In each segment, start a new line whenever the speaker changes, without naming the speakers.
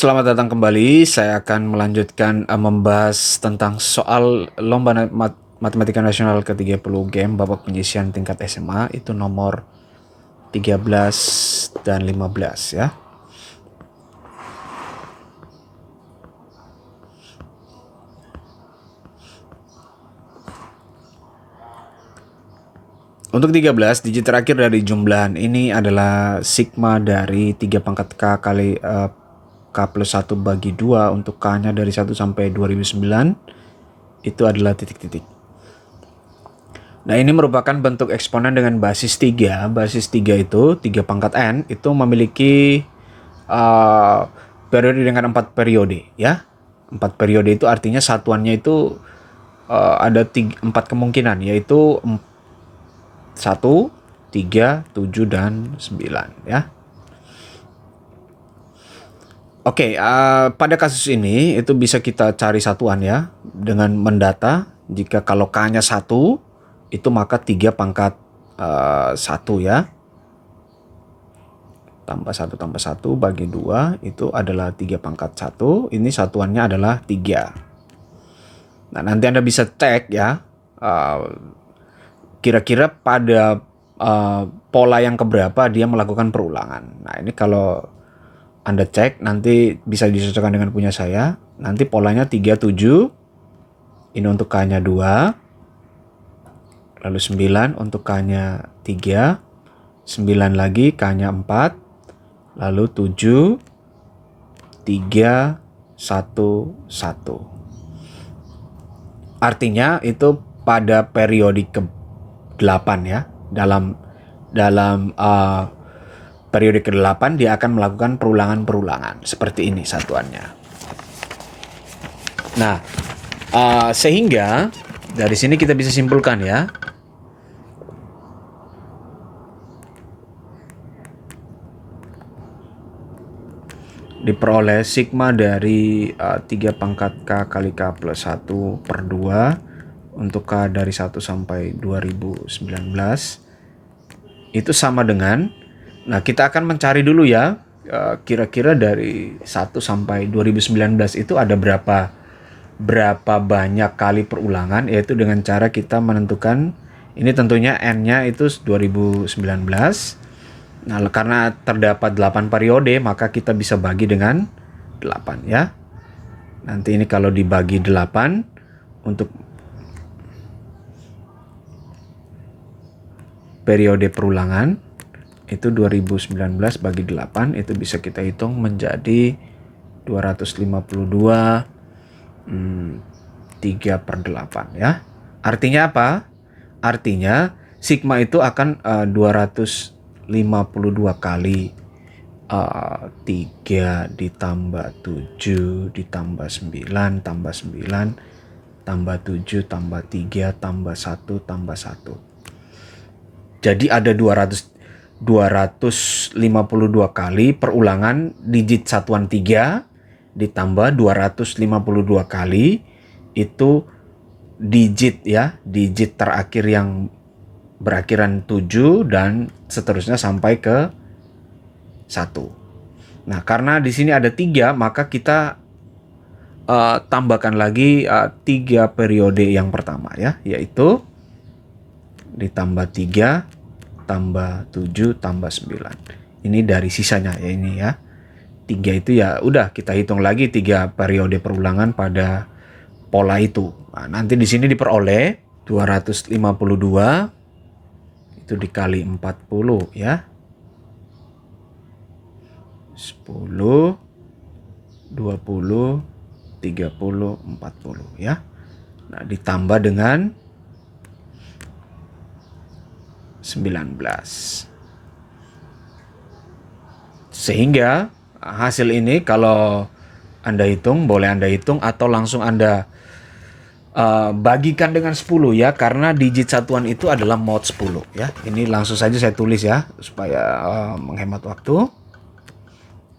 Selamat datang kembali. Saya akan melanjutkan membahas tentang soal Lomba Matematika Nasional ke-30 GEM babak penyisian tingkat SMA itu nomor 13 dan 15 ya. Untuk 13, digit terakhir dari jumlahan ini adalah sigma dari 3 pangkat K kali K plus 1 bagi 2 untuk K-nya dari 1 sampai 2009 itu adalah titik-titik. Nah, ini merupakan bentuk eksponen dengan basis 3. Basis 3 itu 3 pangkat N itu memiliki periode dengan 4 periode ya. 4 periode itu artinya satuannya itu ada 4 kemungkinan, yaitu 1, 3, 7, dan 9 ya. Oke, pada kasus ini itu bisa kita cari satuan ya dengan mendata. Jika kalau K-nya 1 itu maka 3 pangkat 1 ya. Tambah 1 tambah 1 bagi 2 itu adalah 3 pangkat 1. Ini satuannya adalah 3. Nah, nanti Anda bisa cek ya. Kira-kira pada pola yang keberapa dia melakukan perulangan. Nah, ini kalau Anda cek nanti bisa disesuaikan dengan punya saya. Nanti polanya 3, 7. Ini untuk K-nya 2. Lalu 9 untuk K-nya 3. 9 lagi K-nya 4. Lalu 7, 3, 1, 1. Artinya itu pada periode ke-8 ya. Dalam periode ke-8 dia akan melakukan perulangan-perulangan. Seperti ini satuannya. Nah, sehingga dari sini kita bisa simpulkan ya. Diperoleh sigma dari 3 pangkat K kali K plus 1 per 2 untuk K dari 1 sampai 2019 itu sama dengan, nah kita akan mencari dulu ya, kira-kira dari 1 sampai 2019 itu ada berapa banyak kali perulangan, yaitu dengan cara kita menentukan, ini tentunya N-nya itu 2019. Nah, karena terdapat 8 periode, maka kita bisa bagi dengan 8 ya. Nanti ini kalau dibagi 8 untuk periode perulangan itu 2019 bagi 8 itu bisa kita hitung menjadi 252 3 per 8 ya. Artinya apa? Artinya sigma itu akan 252 kali 3 ditambah 7 ditambah 9 tambah 9 tambah 7 tambah 3 tambah 1 tambah 1. Jadi ada 252 kali perulangan digit satuan 3 ditambah 252 kali itu digit ya, digit terakhir yang berakhiran 7 dan seterusnya sampai ke 1. Nah, karena di sini ada 3, maka kita tambahkan lagi 3 periode yang pertama ya, yaitu ditambah 3 tambah 7 tambah 9. Ini dari sisanya ya, ini ya. 3 itu ya udah kita hitung lagi 3 periode perulangan pada pola itu. Nah, nanti di sini diperoleh 252 itu dikali 40 ya. 10, 20, 30, 40 ya. Nah, ditambah dengan 19. Sehingga hasil ini kalau Anda hitung, boleh Anda hitung atau langsung Anda bagikan dengan 10 ya, karena digit satuan itu adalah mod 10 ya. Ini langsung saja saya tulis ya supaya menghemat waktu.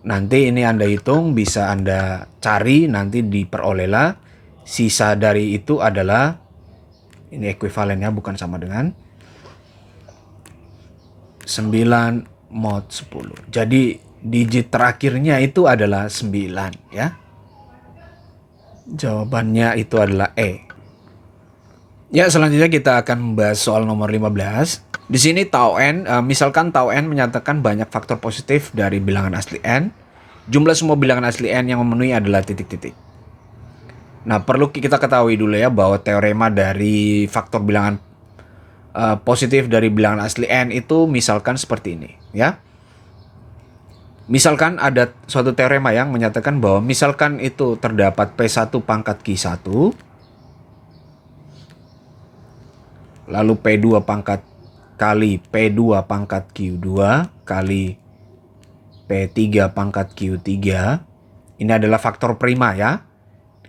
Nanti ini Anda hitung, bisa Anda cari, nanti diperolehlah sisa dari itu adalah, ini ekuivalennya bukan sama dengan 9 mod 10. Jadi digit terakhirnya itu adalah 9 ya. Jawabannya itu adalah E. Ya, selanjutnya kita akan membahas soal nomor 15. Di sini tau n, misalkan tau n menyatakan banyak faktor positif dari bilangan asli n. Jumlah semua bilangan asli n yang memenuhi adalah titik-titik. Nah, perlu kita ketahui dulu ya bahwa teorema dari faktor bilangan positif dari bilangan asli n itu misalkan seperti ini ya. Misalkan ada suatu teorema yang menyatakan bahwa misalkan itu terdapat P1 pangkat Q1, lalu P2 pangkat kali P2 pangkat Q2 kali P3 pangkat Q3. Ini adalah faktor prima ya.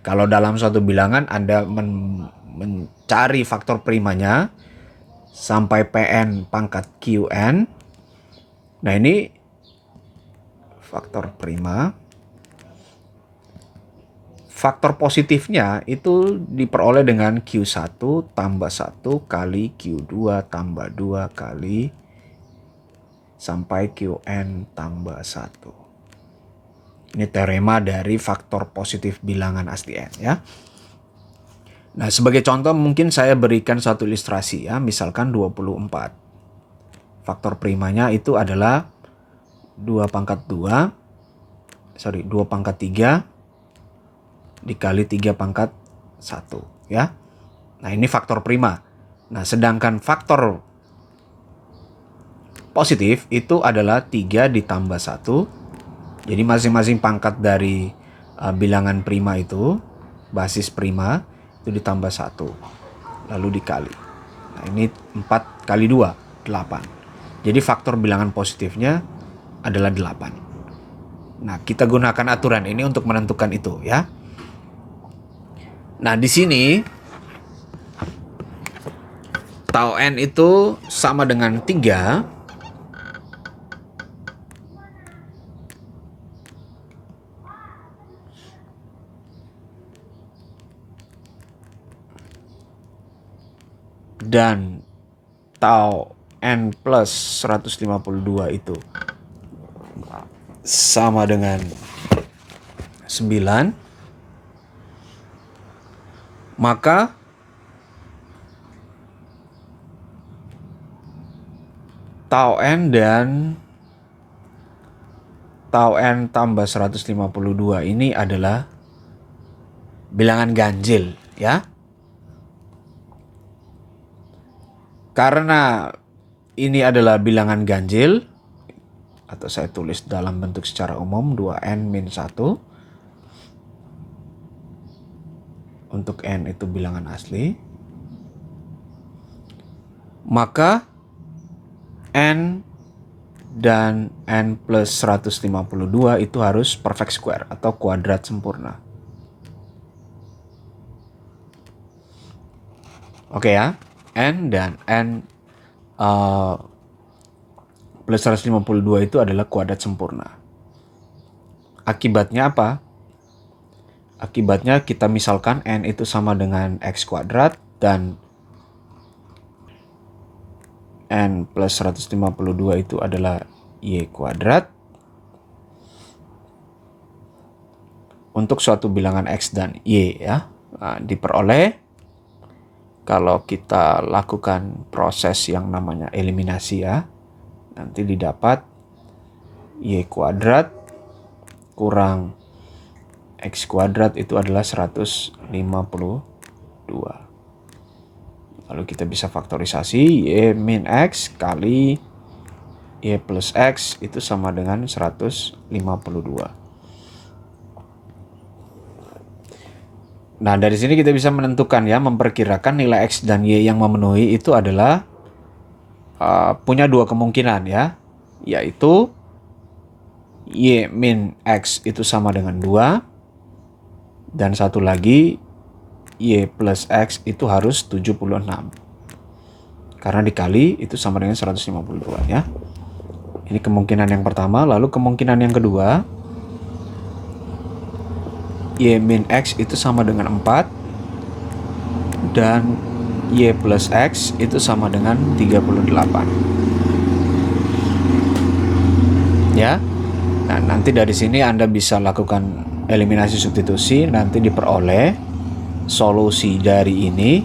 Kalau dalam suatu bilangan Anda mencari faktor primanya sampai Pn pangkat Qn. Nah, ini faktor prima. Faktor positifnya itu diperoleh dengan Q1 tambah 1 kali Q2 tambah 2 kali sampai Qn tambah 1. Ini teorema dari faktor positif bilangan asli n ya. Nah, sebagai contoh mungkin saya berikan satu ilustrasi ya, misalkan 24. Faktor primanya itu adalah 2 pangkat 3 dikali 3 pangkat 1 ya. Nah, ini faktor prima. Nah, sedangkan faktor positif itu adalah 3 ditambah 1. Jadi masing-masing pangkat dari bilangan prima itu, basis prima, itu ditambah 1. Lalu dikali. Nah, ini 4 kali 2, 8. Jadi faktor bilangan positifnya adalah 8. Nah, kita gunakan aturan ini untuk menentukan itu ya. Nah, di sini tau n itu sama dengan 3 dan tau n plus 152 itu sama dengan 9, maka tau n dan tau n tambah 152 ini adalah bilangan ganjil ya. Karena ini adalah bilangan ganjil, atau saya tulis dalam bentuk secara umum 2n min 1. Untuk n itu bilangan asli. Maka n dan n plus 152 itu harus perfect square atau kuadrat sempurna. Oke ya. N dan n plus 152 itu adalah kuadrat sempurna. Akibatnya apa? Akibatnya kita misalkan n itu sama dengan x kuadrat dan n plus 152 itu adalah y kuadrat. Untuk suatu bilangan x dan y ya. Nah, diperoleh kalau kita lakukan proses yang namanya eliminasi ya, nanti didapat y kuadrat kurang x kuadrat itu adalah 152. Lalu kita bisa faktorisasi y min x kali y plus x itu sama dengan 152. Nah, dari sini kita bisa menentukan ya, memperkirakan nilai x dan y yang memenuhi itu adalah punya dua kemungkinan ya, yaitu y min x itu sama dengan 2 dan satu lagi y plus x itu harus 76 karena dikali itu sama dengan 152 ya. Ini kemungkinan yang pertama. Lalu kemungkinan yang kedua, y min x itu sama dengan 4 dan y plus x itu sama dengan 38 ya. Nah, nanti dari sini Anda bisa lakukan eliminasi substitusi, nanti diperoleh solusi dari ini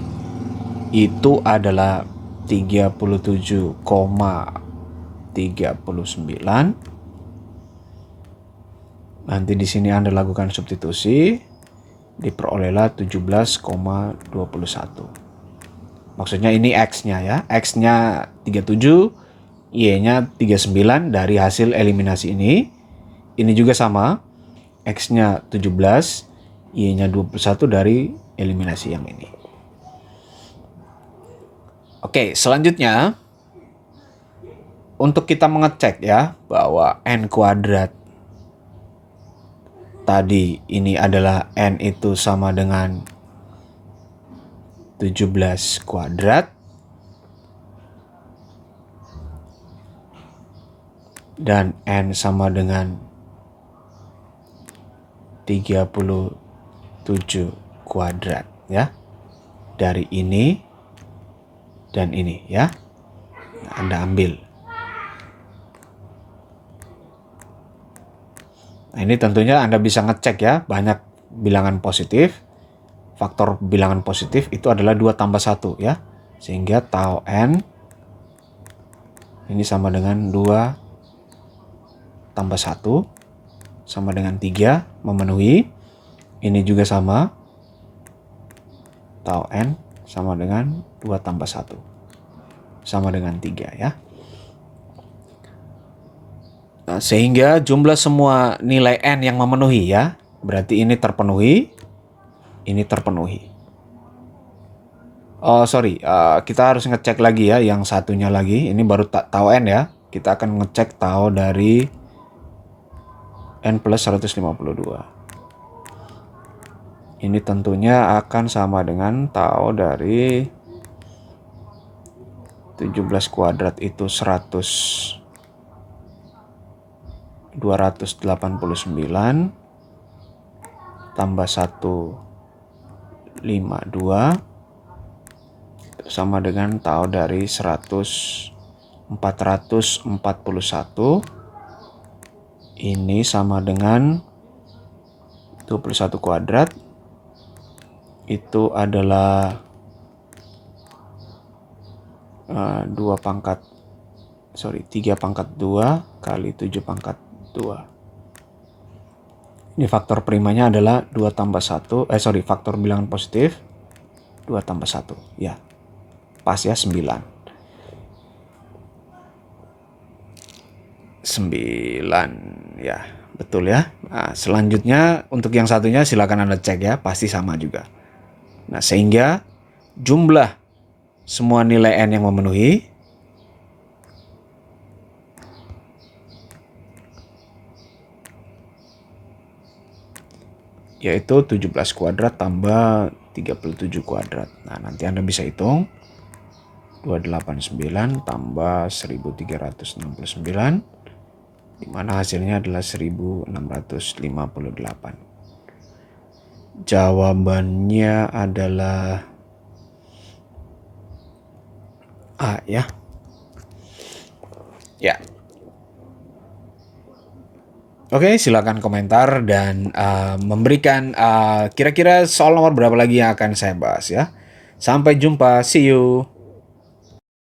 itu adalah 37,39. Nanti di sini Anda lakukan substitusi, diperolehlah 17,21. Maksudnya ini X-nya ya. X-nya 37, Y-nya 39 dari hasil eliminasi ini. Ini juga sama. X-nya 17, Y-nya 21 dari eliminasi yang ini. Oke, selanjutnya untuk kita mengecek ya bahwa N kuadrat tadi ini adalah N itu sama dengan 17 kuadrat dan N sama dengan 37 kuadrat ya. Dari ini dan ini ya. Nah, Anda ambil. Nah, ini tentunya Anda bisa ngecek ya, banyak bilangan positif. Faktor bilangan positif itu adalah 2 tambah 1 ya. Sehingga tau N ini sama dengan 2 tambah 1 sama dengan 3 memenuhi. Ini juga sama. Tau N sama dengan 2 tambah 1 sama dengan 3 ya. Nah, sehingga jumlah semua nilai N yang memenuhi ya. Berarti ini terpenuhi, ini terpenuhi. Oh sorry, kita harus ngecek lagi ya yang satunya lagi. Ini baru tau N ya. Kita akan ngecek tau dari N plus 152. Ini tentunya akan sama dengan tau dari 17 kuadrat itu 289 tambah 152 sama dengan tau dari 441. Ini sama dengan 21 kuadrat. Itu adalah 3 pangkat 2 kali 7 pangkat 2. Ini faktor primanya adalah 2 tambah 1. Faktor bilangan positif 2 tambah 1. Ya, pas ya 9. 9 ya, betul ya. Nah, selanjutnya untuk yang satunya silakan Anda cek ya, pasti sama juga. Nah, sehingga jumlah semua nilai N yang memenuhi yaitu 17 kuadrat tambah 37 kuadrat. Nah, nanti Anda bisa hitung 289 tambah 1369, di mana hasilnya adalah 1658. Jawabannya adalah A ya. Ya. Oke, silakan komentar dan memberikan kira-kira soal nomor berapa lagi yang akan saya bahas ya. Sampai jumpa, see you.